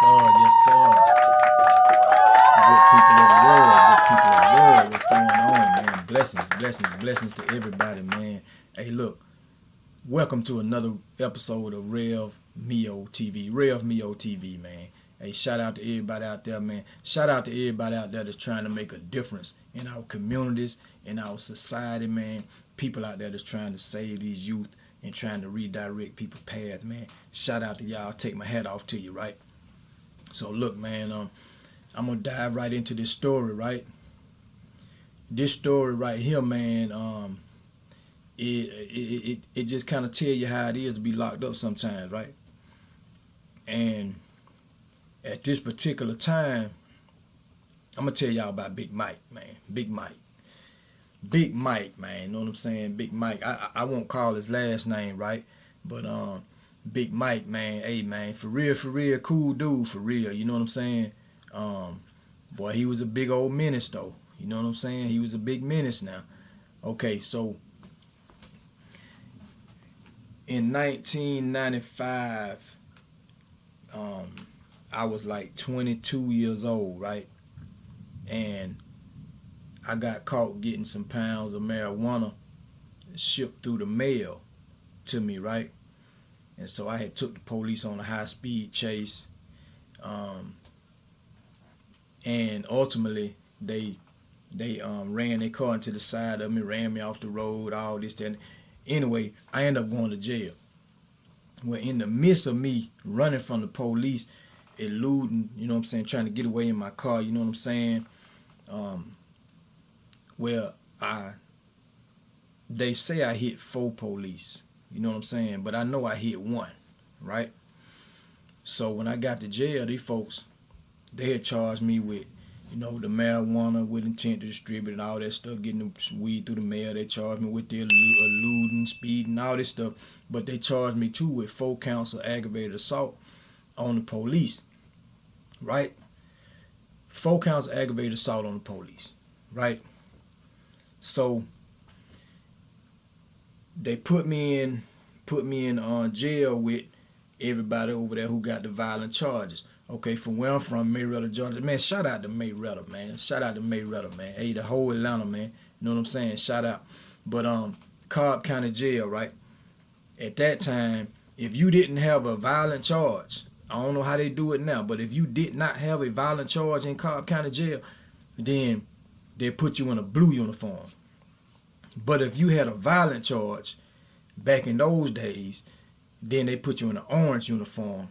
sir, yes, sir. Good people of the world, good people of the world. What's going on, man? Blessings, blessings, blessings to everybody, man. Hey, look, welcome to another episode of Rev Mio TV. Rev Mio TV, man. Hey, shout out to everybody out there, man. Shout out to everybody out there that's trying to make a difference in our communities, in our society, man. People out there that's trying to save these youth and trying to redirect people's paths, man. Shout out to y'all. Take my hat off to you, right? So look, man, I'm gonna dive right into this story, right? This story right here, man, it just kind of tell you how it is to be locked up sometimes, right? And at this particular time, I'm gonna tell y'all about Big Mike, man. Big Mike. Big Mike, man. You know what I'm saying? Big Mike. I won't call his last name, right? But Big Mike, man. Hey, man. For real, cool dude, for real. You know what I'm saying? Boy, he was a big old menace, though. You know what I'm saying? He was a big menace now. Okay, so in 1995, I was like 22 years old, right? And I got caught getting some pounds of marijuana shipped through the mail to me, right? And so I had took the police on a high-speed chase, and ultimately they ran their car into the side of me, ran me off the road, all this, that. Anyway, I ended up going to jail. Well, in the midst of me running from the police, eluding, you know what I'm saying, trying to get away in my car, you know what I'm saying, well, they say I hit 4 police, you know what I'm saying, but I know I hit 1, right? So when I got to jail, these folks, they had charged me with, you know, the marijuana with intent to distribute and all that stuff, getting the weed through the mail. They charged me with the eluding, speeding, all this stuff, but they charged me too with 4 counts of aggravated assault on the police, right? 4 counts of aggravated assault on the police, right? So they put me in jail with everybody over there who got the violent charges. Okay, from where I'm from, Marietta, Georgia. Man, shout out to Marietta, man. Shout out to Marietta, man. Hey, the whole Atlanta, man. You know what I'm saying? Shout out. But Cobb County Jail, right? At that time, if you didn't have a violent charge, I don't know how they do it now, but if you did not have a violent charge in Cobb County Jail, then they put you in a blue uniform. But if you had a violent charge back in those days, then they put you in an orange uniform,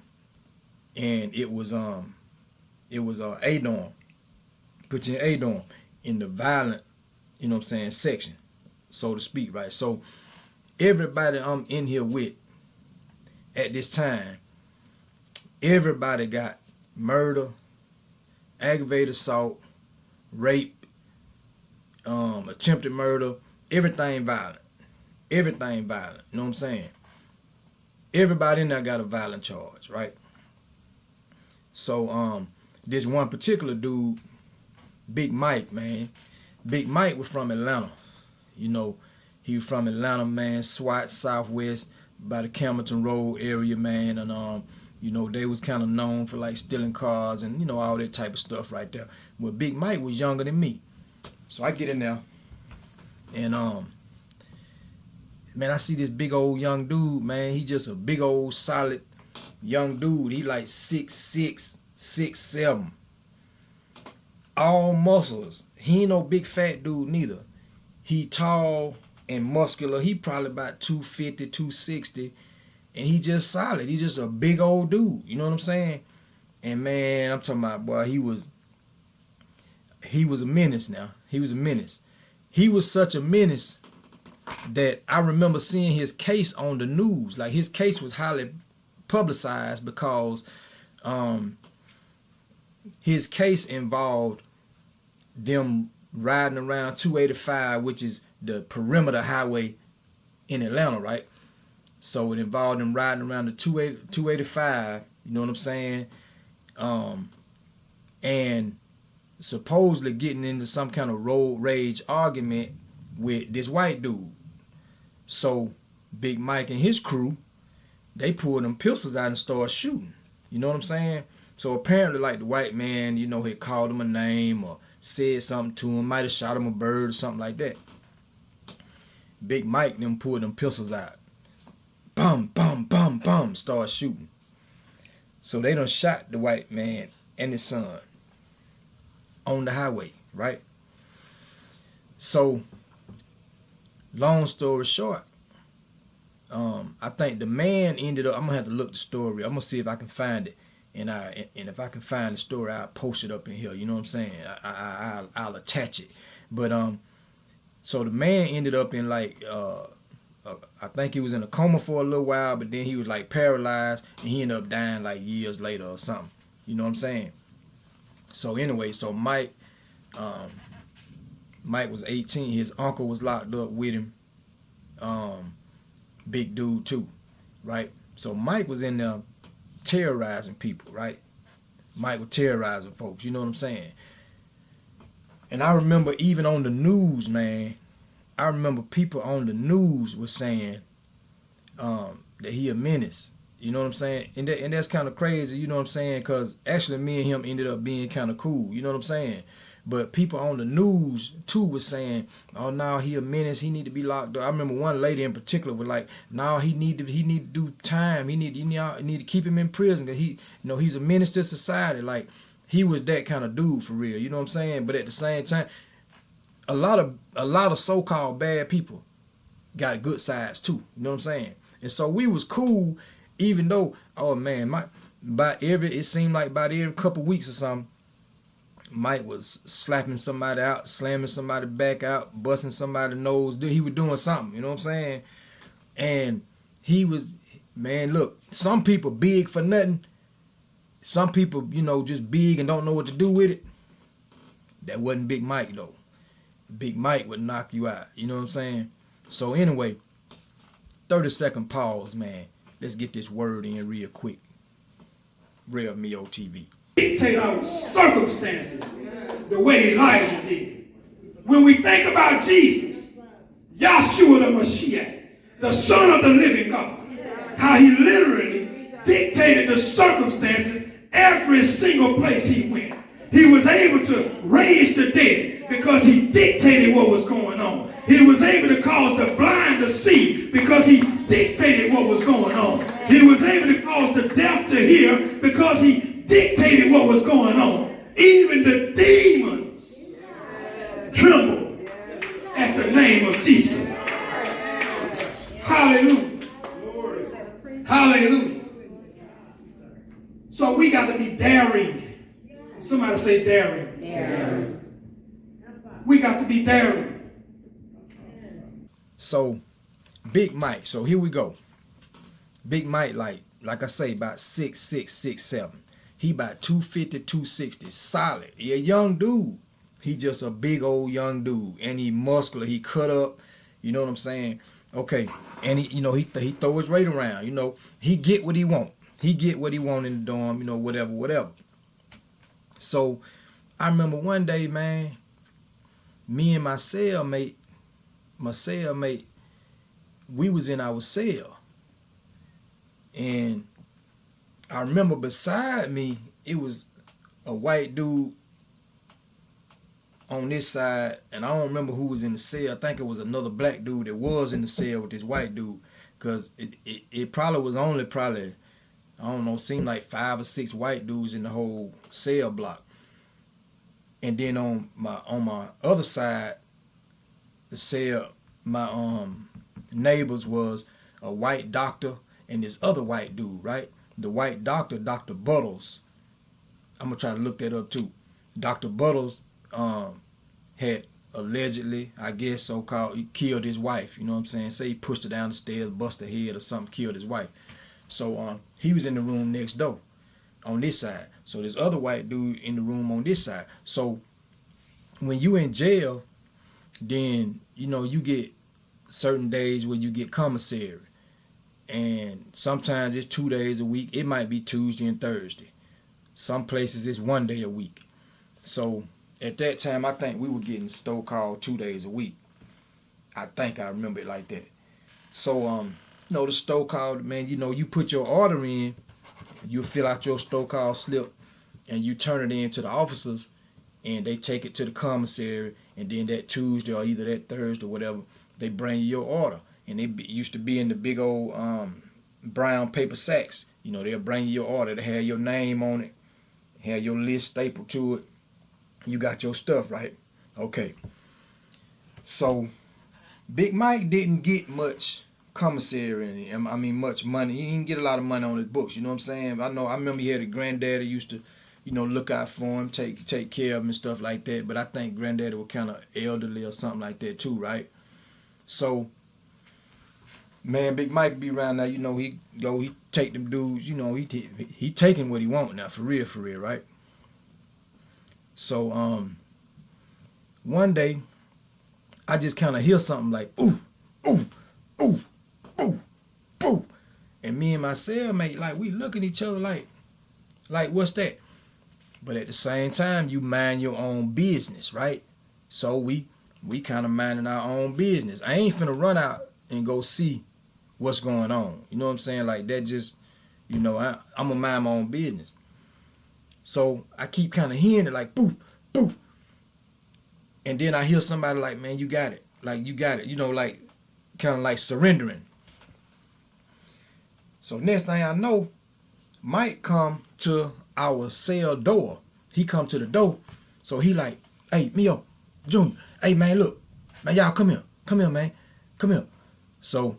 and it was A-dorm. Put you in A-dorm in the violent, you know what I'm saying, section, so to speak, right? So everybody I'm in here with at this time, everybody got murder, aggravated assault, rape, attempted murder, everything violent. Everything violent. You know what I'm saying? Everybody in there got a violent charge, right? So this one particular dude, Big Mike, man. Big Mike was from Atlanta. You know, he was from Atlanta, man, SWAT Southwest by the Campbellton Road area, man, and you know, they was kind of known for like stealing cars and, you know, all that type of stuff right there. Well, Big Mike was younger than me. So I get in there and man, I see this big old young dude, man. He just a big old solid young dude. He like 6'6", 6'7". All muscles. He ain't no big fat dude neither. He tall and muscular. He probably about 250, 260. And he just solid. He just a big old dude. You know what I'm saying? And man, I'm talking about, boy, he was a menace now. He was a menace. He was such a menace that I remember seeing his case on the news. Like, his case was highly publicized because his case involved them riding around 285, which is the perimeter highway in Atlanta, right? So it involved them riding around the 285, you know what I'm saying? And supposedly getting into some kind of road rage argument with this white dude. So Big Mike and his crew, they pulled them pistols out and started shooting. You know what I'm saying? So apparently, like, the white man, you know, had called him a name or said something to him, might have shot him a bird or something like that. Big Mike them pulled them pistols out. Bum, bum, bum, bum, start shooting. So they done shot the white man and his son on the highway, right? So, long story short, I think the man ended up, I'm gonna have to look the story. I'm gonna see if I can find it. And if I can find the story, I'll post it up in here. You know what I'm saying? I'll attach it. But so the man ended up in like I think he was in a coma for a little while, but then he was like paralyzed, and he ended up dying like years later or something. You know what I'm saying? So anyway, so Mike was 18. His uncle was locked up with him. Big dude too, right? So Mike was in there terrorizing people, right? Mike was terrorizing folks, you know what I'm saying? And I remember even on the news, man, I remember people on the news were saying that he a menace. You know what I'm saying? And that's kind of crazy, you know what I'm saying? Because actually me and him ended up being kind of cool, you know what I'm saying? But people on the news too was saying, "Oh, now he a menace. He need to be locked up." I remember one lady in particular was like, "Now he need to do time. You need to keep him in prison because he's a menace to society." Like, he was that kind of dude for real. You know what I'm saying? But at the same time, a lot of so-called bad people got good sides too. You know what I'm saying? And so we was cool, even though, oh man, it seemed like about every couple weeks or something, Mike was slapping somebody out, slamming somebody back out, busting somebody's nose. He was doing something, you know what I'm saying? And he was, man, look, some people big for nothing. Some people, just big and don't know what to do with it. That wasn't Big Mike, though. Big Mike would knock you out, you know what I'm saying? So anyway, 30-second pause, man. Let's get this word in real quick. Real Mio TV. Dictate our circumstances the way Elijah did. When we think about Jesus, Yahshua the Mashiach, the Son of the living God, how he literally dictated the circumstances every single place he went. He was able to raise the dead because he dictated what was going on. He was able to cause the blind to see because he dictated what was going on. He was able to cause the deaf to hear because he dictated what was going on. Even the demons trembled at the name of Jesus. Hallelujah. Hallelujah. So we got to be daring. Somebody say daring. Daring. We got to be daring. So, Big Mike. So here we go. Big Mike, like I say, about 6'6", 6'7". He about 250, 260, solid. He a young dude. He just a big old young dude, and he muscular. He cut up. You know what I'm saying? Okay, and he throw his weight around. He get what he want. He get what he want in the dorm. Whatever. So I remember one day, man, me and my cellmate, we was in our cell, and I remember beside me, it was a white dude on this side, and I don't remember who was in the cell. I think it was another black dude that was in the cell with this white dude, because it probably was only I don't know, seemed like 5 or 6 white dudes in the whole cell block. And then on my other side, the cell, my neighbors was a white doctor and this other white dude, right? The white doctor, Dr. Buttles, I'm going to try to look that up too. Dr. Buttles had allegedly, I guess so-called, he killed his wife, you know what I'm saying? Say he pushed her down the stairs, bust her head or something, killed his wife. So he was in the room next door on this side. So this other white dude in the room on this side. So when you in jail, then, you get certain days where you get commissary. And sometimes it's 2 days a week. It might be Tuesday and Thursday. Some places it's 1 day a week. So at that time, I think we were getting so-called 2 days a week. I think I remember it like that. So, the so-called, man, you put your order in, you fill out your so-called slip, and you turn it in to the officers, and they take it to the commissary, and then that Tuesday or either that Thursday or whatever, they bring you your order. And used to be in the big old brown paper sacks. You know, they'll bring you your order. They have your name on it, have your list stapled to it. You got your stuff, right? Okay. So Big Mike didn't get much commissary, much money. He didn't get a lot of money on his books. You know what I'm saying? I remember he had a granddaddy used to, look out for him, take care of him and stuff like that. But I think granddaddy was kind of elderly or something like that too, right? So, man, Big Mike be around now. He take them dudes. He taking what he want now, for real, right? So, one day, I just kind of hear something like, ooh, ooh, ooh, ooh, ooh. And me and my cellmate, like, we look at each other like, what's that? But at the same time, you mind your own business, right? So we kind of minding our own business. I ain't finna run out and go see what's going on. You know what I'm saying? Like, that just, I'm gonna mind my own business. So I keep kind of hearing it like, boo, boo. And then I hear somebody like, man, you got it. Like, you got it. Like, kind of like surrendering. So next thing I know, Mike come to our cell door. He come to the door. So he like, hey, Mio, Junior, hey, man, look. Man, y'all come here. Come here, man. Come here. So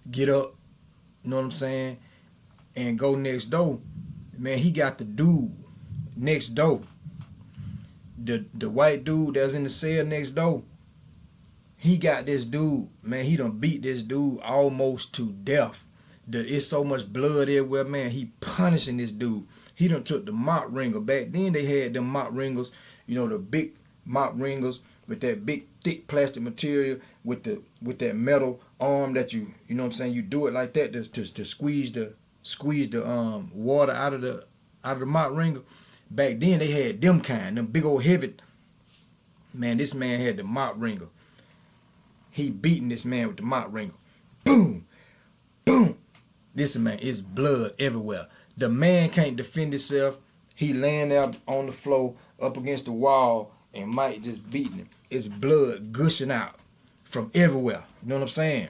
get up, you know what I'm saying, and go next door. Man, he got the dude next door. The white dude that's in the cell next door, he got this dude, man, he done beat this dude almost to death. It's so much blood everywhere, man. He punishing this dude. He done took the mop wringer. Back then they had them mop wringers, the big mop wringers with that big thick plastic material with that metal arm that you know what I'm saying, you do it like that to squeeze the water out of the mop wringer. Back then they had them kind, them big old heavy. Man, this man had the mop wringer. He beating this man with the mop wringer. Boom, boom. This man, is blood everywhere. The man can't defend himself. He laying there on the floor up against the wall, and Mike just beating him. It's blood gushing out from everywhere. You know what I'm saying?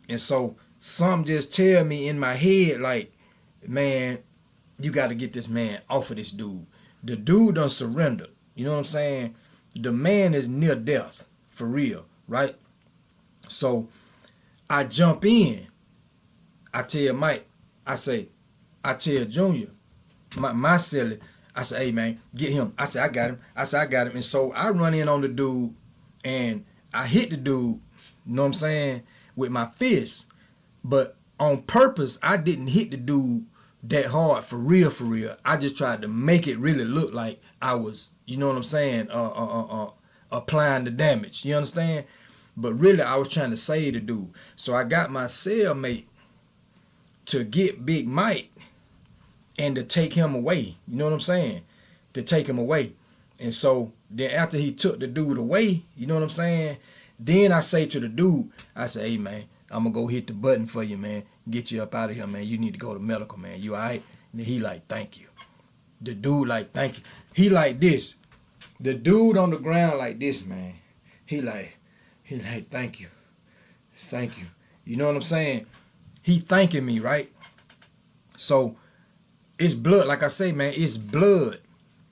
And so something just tell me in my head like, man, you got to get this man off of this dude. The dude done surrendered. You know what I'm saying? The man is near death, for real, right? So I jump in. I tell Mike, I tell Junior, my celly, I say, hey, man, get him. I say, I got him. And so I run in on the dude, and I hit the dude, you know what I'm saying, with my fist. But on purpose, I didn't hit the dude that hard, for real. I just tried to make it really look like I was, you know what I'm saying, applying the damage. You understand? But really, I was trying to save the dude. So I got my cellmate to get Big Mike and to take him away. You know what I'm saying? To take him away. And so then after he took the dude away, you know what I'm saying? Then I say to the dude, I say, hey, man, I'm going to go hit the button for you, man. Get you up out of here, man. You need to go to medical, man. You all right? And he like, thank you. The dude like, thank you. He like this. The dude on the ground like this, man. He like, thank you. Thank you. You know what I'm saying? He thanking me, right? So it's blood. Like I say, man, it's blood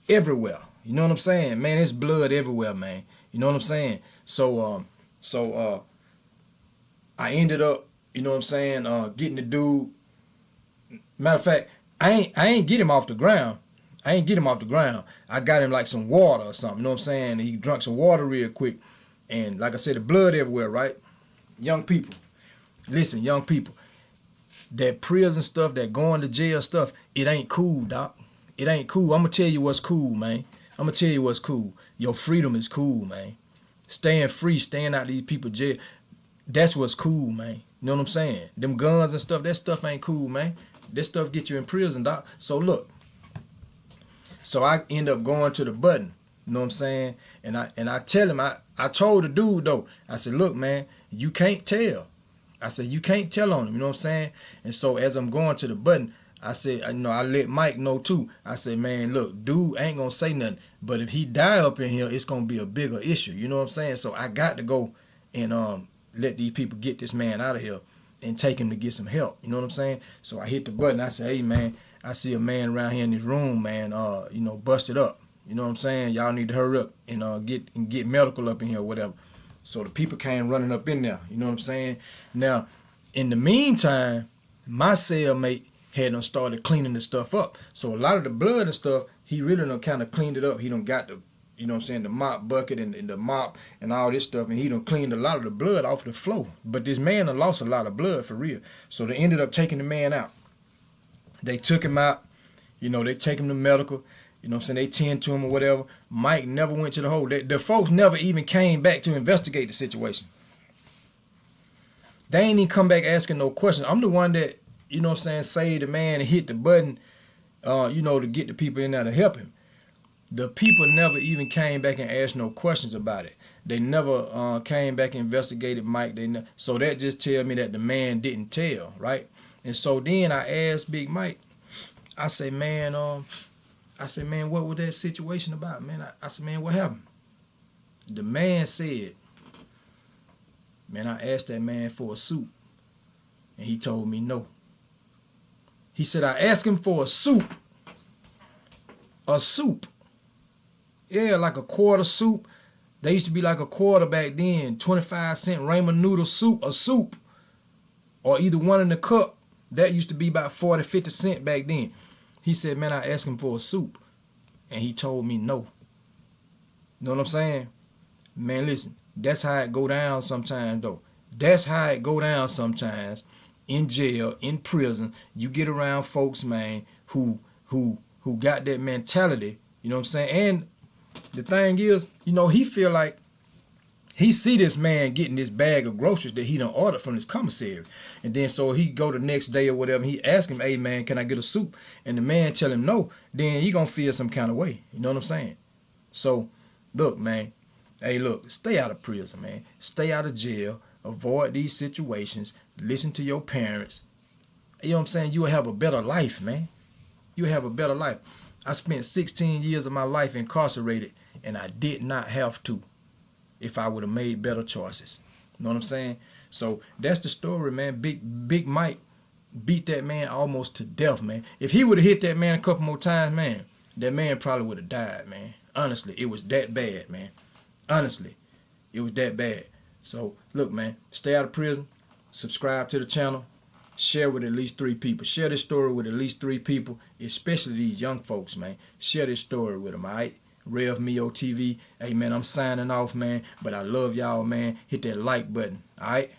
everywhere. You know what I'm saying? Man, it's blood everywhere, man. You know what I'm saying? So I ended up, you know what I'm saying, getting the dude. Matter of fact, I ain't get him off the ground. I got him like some water or something, you know what I'm saying? He drank some water real quick. And like I said, the blood everywhere, right? Young people. Listen, young people. That prison stuff, that going to jail stuff, it ain't cool, doc. It ain't cool. I'm going to tell you what's cool, man. I'm going to tell you what's cool. Your freedom is cool, man. Staying free, staying out of these people's jail, that's what's cool, man. You know what I'm saying? Them guns and stuff, that stuff ain't cool, man. This stuff get you in prison, doc. So look. So I end up going to the button. You know what I'm saying? And I tell him, I told the dude, though, I said, look, man, you can't tell. I said, you can't tell on him, you know what I'm saying? And so as I'm going to the button, I said, I let Mike know too. I said, man, look, dude ain't gonna say nothing, but if he die up in here, it's gonna be a bigger issue. You know what I'm saying? So I got to go and let these people get this man out of here and take him to get some help. You know what I'm saying? So I hit the button. I said, hey man, I see a man around here in this room, man, busted up. You know what I'm saying? Y'all need to hurry up and get medical up in here or whatever. So the people came running up in there. You know what I'm saying? Now, in the meantime, my cellmate had done started cleaning the stuff up. So a lot of the blood and stuff, he really done kind of cleaned it up. He done got the, you know what I'm saying, the mop bucket and the mop and all this stuff, and he done cleaned a lot of the blood off the floor. But this man done lost a lot of blood for real. So they ended up taking the man out. They took him out. They take him to medical. You know what I'm saying? They tend to him or whatever. Mike never went to the hole. The folks never even came back to investigate the situation. They ain't even come back asking no questions. I'm the one that, you know what I'm saying, saved the man and hit the button, to get the people in there to help him. The people never even came back and asked no questions about it. They never came back and investigated Mike. So that just tell me that the man didn't tell, right? And so then I asked Big Mike, I say, man, what was that situation about, man? I said, man, what happened? The man said, man, I asked that man for a soup, and he told me no. He said, I asked him for a soup. A soup. Yeah, like a quarter soup. They used to be like a quarter back then, 25-cent ramen noodle soup, a soup, or either one in the cup. That used to be about 40, 50 cents back then. He said, man, I asked him for a soup, and he told me no. You know what I'm saying? Man, listen, that's how it go down sometimes, though. That's how it go down sometimes in jail, in prison. You get around folks, man, who got that mentality, you know what I'm saying? And the thing is, he feel like he see this man getting this bag of groceries that he done ordered from this commissary. And then so he go the next day or whatever, he ask him, hey man, can I get a soup? And the man tell him no, then he gonna feel some kind of way. You know what I'm saying? So, look, man. Hey, look, stay out of prison, man. Stay out of jail. Avoid these situations. Listen to your parents. You know what I'm saying? You will have a better life, man. You have a better life. I spent 16 years of my life incarcerated, and I did not have to if I would have made better choices. You know what I'm saying? So that's the story, man. Big Mike beat that man almost to death, man. If he would have hit that man a couple more times, man, that man probably would have died, man. Honestly, it was that bad, man. Honestly, it was that bad. So, look, man, stay out of prison. Subscribe to the channel. Share with at least 3 people. Share this story with at least 3 people, especially these young folks, man. Share this story with them, all right? Rev Mio TV. Hey, man, I'm signing off, man. But I love y'all, man. Hit that like button, all right?